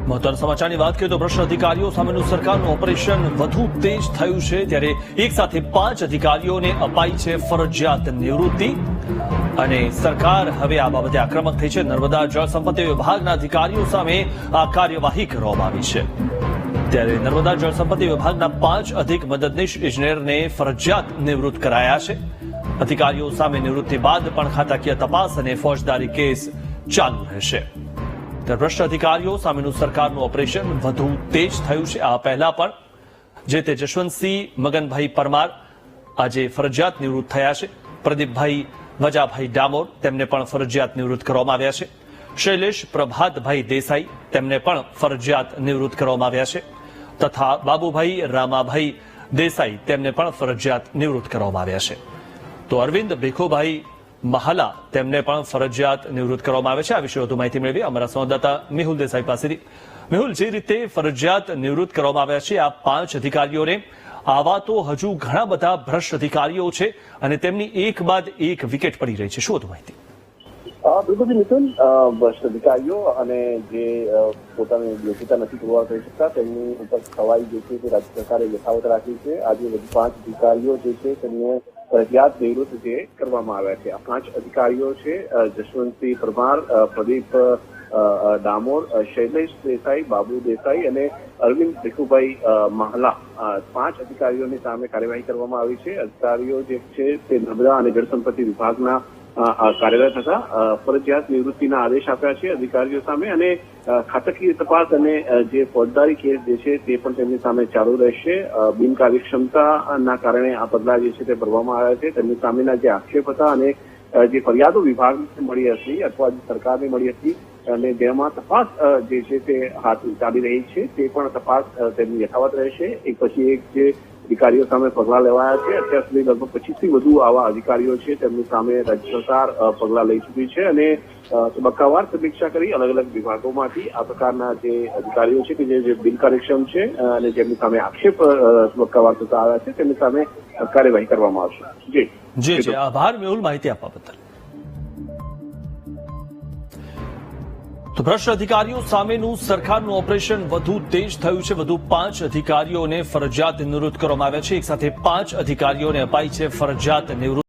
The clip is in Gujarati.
મહત્વના સમાચારની વાત કરીએ તો ભ્રષ્ટ અધિકારીઓ સામેનું સરકારનું ઓપરેશન વધુ તેજ થયું છે, ત્યારે એક સાથે 5 અધિકારીઓને અપાઈ છે ફરજિયાત નિવૃત્તિ અને સરકાર હવે આ બાબતે આક્રમક થઈ છે। નર્મદા જળ સંપત્તિ વિભાગના અધિકારીઓ સામે આ કાર્યવાહી કરવામાં આવી છે। ત્યારે નર્મદા જળ સંપત્તિ વિભાગના 5 અધિક મદદનીશ ઇજનેરને ફરજિયાત નિવૃત્ત કરાયા છે। અધિકારીઓ સામે નિવૃત્તિ બાદ પણ ખાતાકીય તપાસ અને ફોજદારી કેસ ચાલુ રહેશે। ભ્રષ્ટ અધિકારીઓ સામેનું સરકારનું ઓપરેશન વધુ તેજ થયું છે। આ પહેલા પણ જે તે જશવંતસિંહ મગનભાઈ પરમાર આજે ફરજિયાત નિવૃત્ત થયા છે। પ્રદીપભાઈ વજાભાઈ ડામોર તેમને પણ ફરજિયાત નિવૃત્ત કરવામાં આવ્યા છે। શૈલેષ પ્રભાતભાઈ દેસાઈ તેમને પણ ફરજિયાત નિવૃત્ત કરવામાં આવ્યા છે તથા બાબુભાઈ રામાભાઈ દેસાઈ તેમને પણ ફરજિયાત નિવૃત્ત કરવામાં આવ્યા છે। તો અરવિંદ ભીખુભાઈ મહાલા તેમને પણ ફરજિયાત નિવૃત્ત કરવામાં આવે છે। આ વિશે વધુ માહિતી મેળવી અમારા સંવાદદાતા મેહુલ દેસાઈ પાસેથી। મેહુલ, જે રીતે ફરજિયાત નિવૃત્ત કરવામાં આવ્યા છે આ 5 અધિકારીઓને, આવા તો હજુ ઘણા બધા ભ્રષ્ટ અધિકારીઓ છે અને તેમની એક બાદ એક વિકેટ પડી રહી છે, શું વધુ માહિતી? બિલકુલ મિથુન, ભ્રષ્ટ અધિકારીઓ અને જે પોતાની યોગ્યતા નથી પુરવાર કરી શકતા તેમની ઉપર સવાઈ જે છે તે રાજ્ય સરકારે યથાવત રાખી છે। આજે વધુ 5 અધિકારીઓ જે છે તેમને ફરજિયાત નિવૃત્ત જે કરવામાં આવ્યા છે। આ 5 અધિકારીઓ છે જશવંતસિંહ પરમાર, પ્રદીપ ડામોર, શૈલેષ દેસાઈ, બાબુ દેસાઈ અને અરવિંદ ભીખુભાઈ મહાલા। 5 અધિકારીઓની સામે કાર્યવાહી કરવામાં આવી છે। અધિકારીઓ જે છે તે નર્મદા અને જળ સંપત્તિ વિભાગના કાર્યરત હતા। ફરજિયાત નિવૃત્તિના આદેશ આપ્યા છે અધિકારીઓ સામે અને ખાતાકીય તપાસ અને જે ફોજદારી કેસ જે છે તે પણ તેમની સામે ચાલુ રહેશે। બિનકાર્યક્ષમતાના કારણે આ પગલાં જે છે તે ભરવામાં આવ્યા છે। તેમની સામેના જે આક્ષેપ હતા અને જે ફરિયાદો વિભાગને મળી હતી અથવા સરકારને મળી હતી અને જેમાં તપાસ જે છે તે હાથ ચાલી રહી છે તે પણ તપાસ તેમની યથાવત રહેશે। એક પછી એક જે અધિકારીઓ સામે પગલાં લેવાયા છે, અત્યાર સુધી લગભગ 25 થી વધુ આવા અધિકારીઓ છે તેમની સામે રાજ્ય સરકાર પગલાં લઈ ચૂકી છે અને તબક્કાવાર સમીક્ષા કરી અલગ અલગ વિભાગોમાંથી આ પ્રકારના જે અધિકારીઓ છે કે જે બિનકાર્યક્ષમ છે અને જેમની સામે આક્ષેપ તબક્કાવાર થતા આવ્યા છે તેમની સામે કાર્યવાહી કરવામાં આવશે। જી, આભાર મેહુલ માહિતી આપવા બદલ। તો ભ્રષ્ટ અધિકારીઓ સામેનું સરકારનું ઓપરેશન વધુ તેજ થયું છે। વધુ 5 અધિકારીઓને ફરજિયાત નિવૃત્ત કરવામાં આવ્યા છે। એક સાથે 5 અધિકારીઓને અપાઈ છે ફરજિયાત નિવૃત્તિ।